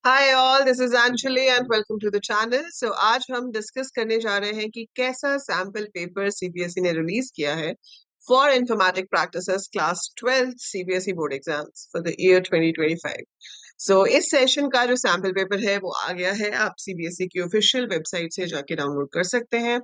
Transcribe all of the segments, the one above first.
Hi all, this is Anjali and welcome to the channel. So आज हम discuss करने जा रहे हैं कि कैसा सैम्पल पेपर सीबीएसई ने रिलीज किया है for informatic practices class 12 CBSE board exams for the year 2025। So इस सेशन का जो सैम्पल पेपर है वो आ गया है, आप सीबीएसई की ऑफिशियल वेबसाइट से जाके डाउनलोड कर सकते हैं।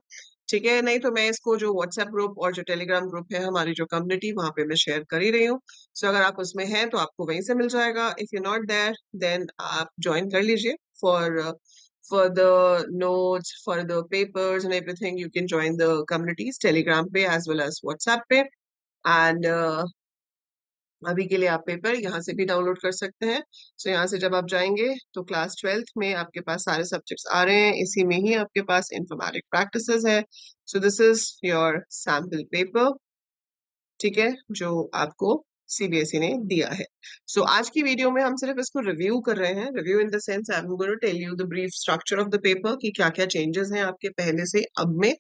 ठीक है, नहीं तो मैं इसको जो व्हाट्सएप ग्रुप और जो टेलीग्राम ग्रुप है हमारी जो कम्युनिटी, वहां पे मैं शेयर कर ही रही हूँ। सो अगर आप उसमें हैं तो आपको वहीं से मिल जाएगा। If you not there then आप ज्वाइन कर लीजिए for the notes, for the papers and everything. You can join the communities Telegram पे एज वेल एज व्हाट्सएप पे। एंड अभी के लिए आप पेपर यहाँ से भी डाउनलोड कर सकते हैं। सो यहाँ से जब आप जाएंगे तो क्लास 12th में आपके पास सारे सब्जेक्ट्स आ रहे हैं, इसी में ही आपके पास इंफॉर्मेटिक प्रैक्टिसेस है। So this is your sample paper, ठीक है, जो आपको सीबीएसई ने दिया है। सो आज की वीडियो में हम सिर्फ इसको रिव्यू कर रहे हैं। Review in the sense I am going to tell you the brief structure of the paper कि क्या क्या चेंजेस हैं आपके पहले से अब में,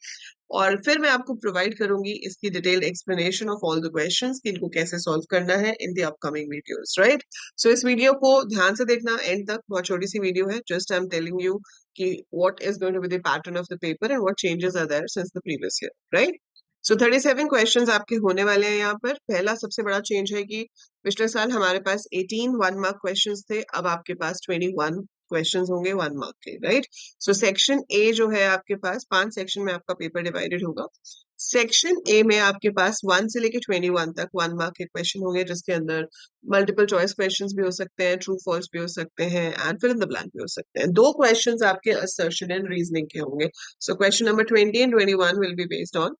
और फिर मैं आपको प्रोवाइड करूंगी इसकी detailed explanation of all the questions कि इनको कैसे सॉल्व करना है in the upcoming videos, right. So इस वीडियो को ध्यान से देखना एंड तक, बहुत छोटी सी वीडियो है, just I am telling you कि what is going to be the pattern of the paper and what changes are there since the previous year, right. So 37 questions आपके होने वाले हैं यहाँ पर। पहला सबसे बड़ा चेंज है कि पिछले साल हमारे पास 18 1 मार्क क्वेश्चंस थे, अब आपके पास 21 क्वेश्चंस होंगे 1 मार्क के, राइट। सो सेक्शन ए जो है आपके पास 5 सेक्शन में आपका पेपर डिवाइडेड होगा। सेक्शन ए में आपके पास 1 से लेके 21 तक 1 मार्क के क्वेश्चन होंगे, जिसके अंदर मल्टीपल चॉइस क्वेश्चंस भी हो सकते हैं, ट्रू फॉल्स भी हो सकते हैं and fill in the blank भी हो सकते हैं। दो क्वेश्चंस आपके असर्शन एंड रीजनिंग के होंगे। So question number 20 and 21 will be based on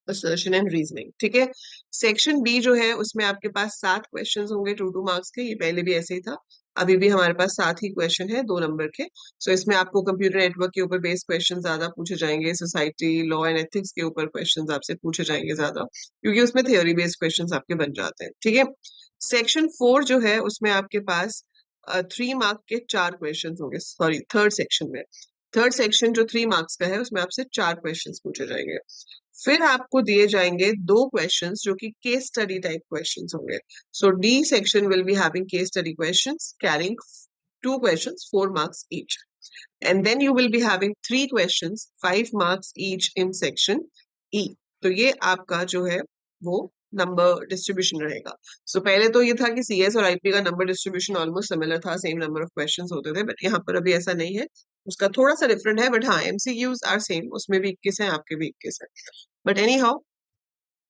assertion and reasoning, ठीक है। सेक्शन बी जो है उसमें आपके पास 7 क्वेश्चंस होंगे 2 मार्क्स के। ये पहले भी ऐसे ही था, अभी भी हमारे पास 7 ही क्वेश्चन है 2 नंबर के। सो इसमें आपको कंप्यूटर नेटवर्क के ऊपर बेस्ड क्वेश्चन ज्यादा पूछे जाएंगे, सोसाइटी, लॉ एंड एथिक्स के ऊपर क्वेश्चन आपसे पूछे जाएंगे ज्यादा, क्योंकि उसमें थ्योरी बेस्ड क्वेश्चन आपके बन जाते हैं, ठीक है। सेक्शन 4 जो है उसमें आपके पास 3 मार्क के 4 क्वेश्चन होंगे, सॉरी थर्ड सेक्शन में। थर्ड सेक्शन जो 3 मार्क्स का है उसमें आपसे 4 क्वेश्चंस पूछे जाएंगे। फिर आपको दिए जाएंगे 2 क्वेश्चंस जो कि केस स्टडी टाइप क्वेश्चंस होंगे। So D section will be having case study questions carrying 2 questions 4 marks each, and then you will be having 3 questions 5 marks each in section E। तो ये आपका जो है वो नंबर डिस्ट्रीब्यूशन रहेगा। सो पहले तो ये था कि सीएस और आईपी का नंबर डिस्ट्रीब्यूशन ऑलमोस्ट सिमिलर था, सेम नंबर ऑफ क्वेश्चंस होते थे, बट यहाँ पर अभी ऐसा नहीं है, उसका थोड़ा सा डिफरेंट है। बट हाँ, एमसीक्यूज आर सेम, उसमें भी 21 है, आपके भी 21 है। बट एनी हाउ,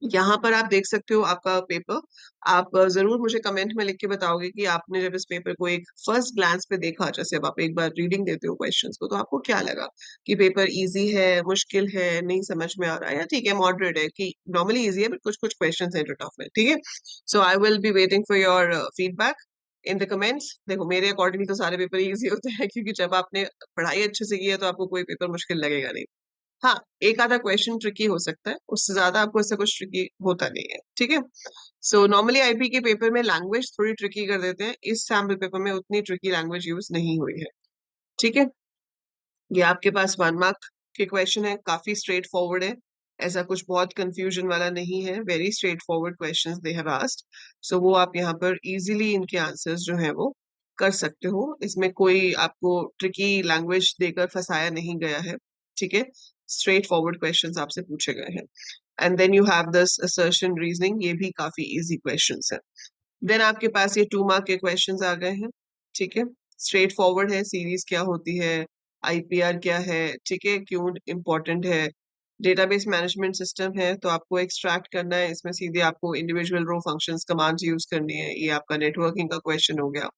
यहाँ पर आप देख सकते हो आपका पेपर। आप जरूर मुझे कमेंट में लिख के बताओगे कि आपने जब इस पेपर को एक फर्स्ट ग्लांस पे देखा, जैसे अब आप एक बार रीडिंग देते हो क्वेश्चंस को, तो आपको क्या लगा कि पेपर इजी है, मुश्किल है, नहीं समझ में आ रहा है, या ठीक है मॉडरेट है, कि नॉर्मली इजी है बट कुछ कुछ क्वेश्चंस हैं जो टफ है, ठीक है। So I will be waiting for your feedback in the comments. देखो, मेरे अकॉर्डिंग तो सारे पेपर इजी होते हैं, क्योंकि जब आपने पढ़ाई अच्छे से की है तो आपको कोई पेपर मुश्किल लगेगा नहीं। हाँ, एक आधा क्वेश्चन ट्रिकी हो सकता है, उससे ज्यादा आपको ऐसा कुछ ट्रिकी होता नहीं है, ठीक है। सो नॉर्मली आईपी के पेपर में लैंग्वेज थोड़ी ट्रिकी कर देते हैं, इस सैम्पल पेपर में उतनी ट्रिकी लैंग्वेज यूज नहीं हुई है, ठीक है। ये आपके पास 1 मार्क के क्वेश्चन है, काफी स्ट्रेट फॉरवर्ड है, ऐसा कुछ बहुत कंफ्यूजन वाला नहीं है, very straightforward questions they have asked. So वो आप यहाँ पर इजीली इनके आंसर्स जो है वो कर सकते हो, इसमें कोई आपको ट्रिकी लैंग्वेज देकर फंसाया नहीं गया है, ठीक है। स्ट्रेट फॉरवर्ड क्वेश्चंस आपसे पूछे गए हैं। And then you have this assertion reasoning, ये भी काफी इजी क्वेश्चंस है। देन आपके पास ये 2 मार्क के क्वेश्चंस आ गए हैं, ठीक है। स्ट्रेट फॉरवर्ड है, सीरीज क्या होती है, आईपीआर क्या है, ठीक है, क्यों इंपॉर्टेंट है, डेटाबेस मैनेजमेंट सिस्टम है तो आपको एक्सट्रैक्ट करना है, इसमें सीधे आपको इंडिविजुअल रो फंक्शंस कमांड्स यूज करनी है, ये आपका नेटवर्किंग का क्वेश्चन हो गया।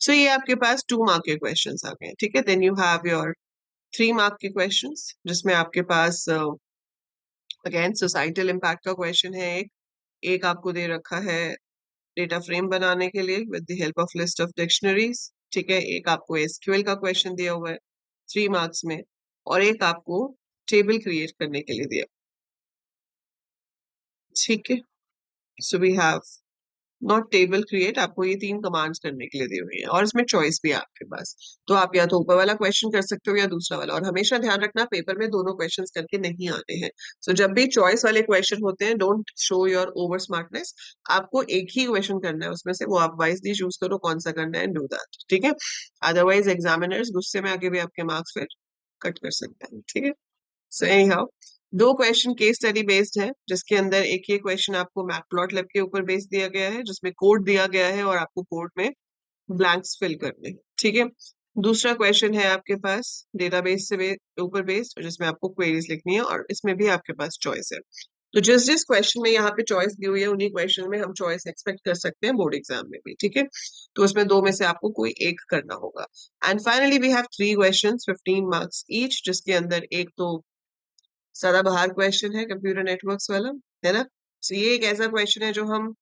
सो ये आपके पास 2 मार्क के क्वेश्चंस आ गए, ठीक है। Then you have your 3 mark के क्वेश्चंस, जिसमें आपके पास अगेन सोसाइटल इम्पैक्ट का क्वेश्चन है। एक आपको दे रखा है डेटा फ्रेम बनाने के लिए with the help of list of dictionaries, ठीक है। एक आपको एसक्यूएल का क्वेश्चन दिया हुआ है 3 मार्क्स में, और एक आपको टेबल क्रिएट करने के लिए दिया, ठीक है। So we have not table create, आपको ये 3 कमांड्स करने के लिए दी हुई है और इसमें चॉइस भी है आपके पास। तो आप या तो ऊपर वाला क्वेश्चन कर सकते हो या दूसरा वाला, और हमेशा ध्यान रखना पेपर में दोनों क्वेश्चंस करके नहीं आते हैं। सो जब भी चॉइस वाले क्वेश्चन होते हैं, don't show your over smartness. आपको एक ही क्वेश्चन करना है उसमें से, वो आप वाइजली चूज करो कौन सा करना है, डू दैट, ठीक है। अदरवाइज एग्जामिनर्स गुस्से में आके भी आपके मार्क्स फिर कट कर सकते हैं, ठीक है। सो एनी हाउ, दो क्वेश्चन केस स्टडी बेस्ड है, जिसके अंदर एक ये क्वेश्चन आपको मैटप्लॉटलिब के ऊपर बेस्ड दिया गया है, जिसमें कोड दिया गया है और आपको कोड में ब्लैंक्स फिल करने हैं, ठीक है। दूसरा क्वेश्चन है आपके पास डेटाबेस से ऊपर बेस्ड, जिसमें आपको क्वेरीज लिखनी है और इसमें भी आपके पास चॉइस है। तो जिस जिस क्वेश्चन में यहाँ पे चॉइस दी हुई है, उन्हीं क्वेश्चन में हम चॉइस एक्सपेक्ट कर सकते हैं बोर्ड एग्जाम में भी, ठीक है। तो उसमें दो में से आपको कोई एक करना होगा। And finally we have 3 questions 15 marks each, जिसके अंदर एक तो सदाबहार क्वेश्चन है कंप्यूटर नेटवर्क्स वाला, है ना। तो ये एक ऐसा क्वेश्चन है जो हम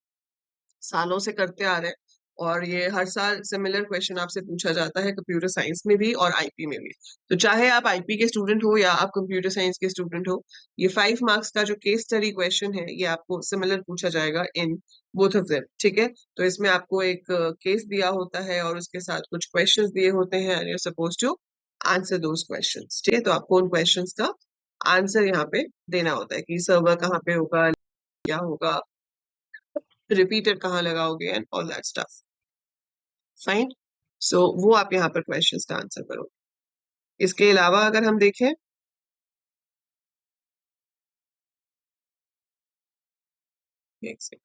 सालों से करते आ रहे हैं, और ये हर साल सिमिलर क्वेश्चन आपसे पूछा जाता है कंप्यूटर साइंस में भी और आईपी में भी। तो चाहे आप आईपी के स्टूडेंट हो या आप कंप्यूटर साइंस के स्टूडेंट हो, ये 5 मार्क्स का जो केस स्टडी क्वेश्चन है, ये आपको सिमिलर पूछा जाएगा इन बोथ ऑफ देम, ठीक है। तो इसमें आपको एक केस दिया होता है और उसके साथ कुछ क्वेश्चंस दिए होते हैं, and you are suppose to answer those questions, ठीक है। तो आपको उन क्वेश्चंस का आंसर यहाँ पे देना होता है कि सर्वर कहाँ पे होगा, क्या होगा, रिपीटर कहाँ लगाओगे, and all that stuff, fine. So वो आप यहाँ पर क्वेश्चंस का आंसर करो। इसके अलावा अगर हम देखें, एक सेकंड,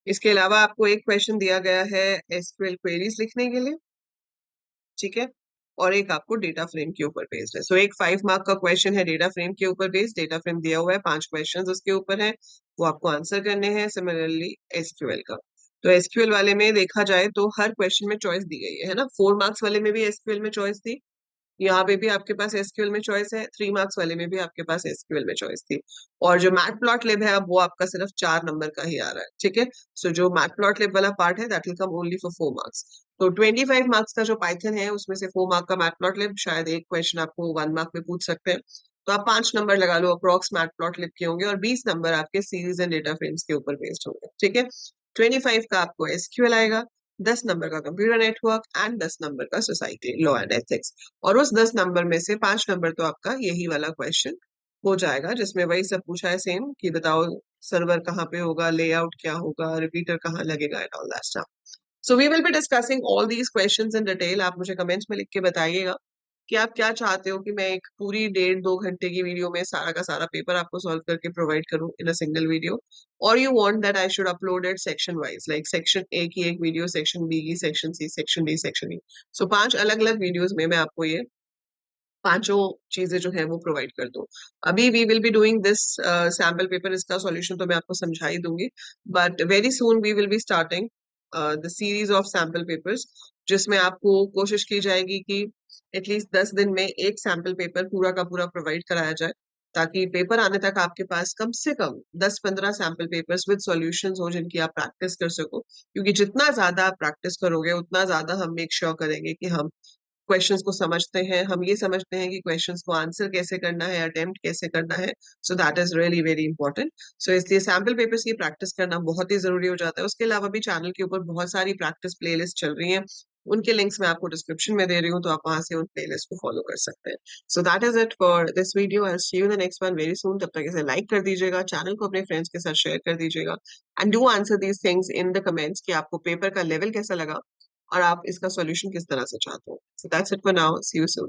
इसके अलावा आपको एक क्वेश्चन दिया गया है एसक्यूएल क्वेरीज लिखने के लिए, ठीक है। और एक आपको डेटा फ्रेम के ऊपर बेस्ड है। सो एक 5 मार्क का क्वेश्चन है डेटा फ्रेम के ऊपर बेस्ड, डेटा फ्रेम दिया हुआ है, 5 क्वेश्चंस उसके ऊपर है, वो आपको आंसर करने हैं। सिमिलरली एसक्यूएल का, तो एसक्यूएल वाले में देखा जाए तो हर क्वेश्चन में चॉइस दी गई है ना। 4 मार्क्स वाले में भी एसक्यूएल में चॉइस थी, यहाँ पे भी आपके पास एसक्यूएल में चॉइस है, 3 मार्क्स वाले में भी आपके पास एसक्यूएल में चॉइस थी। और जो मैट प्लॉट लिब है, अब वो आपका सिर्फ 4 नंबर का ही आ रहा है, ठीक है। सो जो मैट प्लॉट लिब वाला पार्ट है, that will come only for 4 marks. तो 25 मार्क्स का जो पाइथन है, उसमें से 4 मार्क का मैट प्लॉट लिब, शायद एक क्वेश्चन आपको 1 मार्क में पूछ सकते हैं। तो आप 5 नंबर लगा लो अप्रॉक्स मैट प्लॉट लिब के होंगे, और 20 नंबर आपके सीरीज एंड डेटा फ्रेम्स के ऊपर बेस्ड होंगे, ठीक है। 25 का आपको एसक्यूएल आएगा, 10 नंबर का कंप्यूटर नेटवर्क, एंड 10 नंबर का सोसाइटी लॉ एंड एथिक्स। और उस 10 नंबर में से 5 नंबर तो आपका यही वाला क्वेश्चन हो जाएगा, जिसमें वही सब पूछा है सेम, कि बताओ सर्वर कहाँ पे होगा, लेआउट क्या होगा, रिपीटर कहाँ लगेगा, and all that stuff. So we will be discussing all these questions in detail. आप मुझे कमेंट्स में लिख के बताइएगा कि आप क्या चाहते हो कि मैं एक पूरी 1.5-2 घंटे की वीडियो में सारा का सारा पेपर आपको सॉल्व करके प्रोवाइड करूं इन अ सिंगल वीडियो, और you want that I should upload it section wise, like section A की एक वीडियो, सेक्शन बी की, section C, section D, section E. So 5 अलग अलग वीडियोस में मैं आपको ये पांचों चीजें जो है वो प्रोवाइड कर दूं। अभी we will be doing this sample paper, इसका सॉल्यूशन तो मैं आपको समझा ही दूंगी, but very soon we will be starting the series of sample papers, जिसमें आपको कोशिश की जाएगी कि एटलीस्ट 10 दिन में एक सैम्पल पेपर पूरा का पूरा प्रोवाइड कराया जाए, ताकि पेपर आने तक आपके पास कम से कम 10-15 सैम्पल पेपर्स विद सॉल्यूशंस हो, जिनकी आप प्रैक्टिस कर सको। क्योंकि जितना ज्यादा आप प्रैक्टिस करोगे, उतना ज्यादा हम मेक श्योर करेंगे कि हम क्वेश्चंस को समझते हैं, हम ये समझते हैं कि क्वेश्चंस को आंसर कैसे करना है, अटेम्प्ट कैसे करना है। So that is really very important. So इसलिए सैम्पल पेपर्स की प्रैक्टिस करना बहुत ही जरूरी हो जाता है। उसके अलावा भी चैनल के ऊपर बहुत सारी प्रैक्टिस प्लेलिस्ट चल रही हैं, उनके लिंक्स मैं आपको डिस्क्रिप्शन में दे रही हूँ, तो आप वहां से उन प्लेलिस्ट को फॉलो कर सकते हैं। So that is it for this video. I see you the next one very soon. तब तक इसे लाइक कर दीजिएगा, चैनल को अपने फ्रेंड्स के साथ शेयर कर दीजिएगा, and do answer these things in the comments कि आपको पेपर का लेवल कैसा लगा और आप इसका सॉल्यूशन किस तरह से चाहते हो। So that's it for now, see you soon.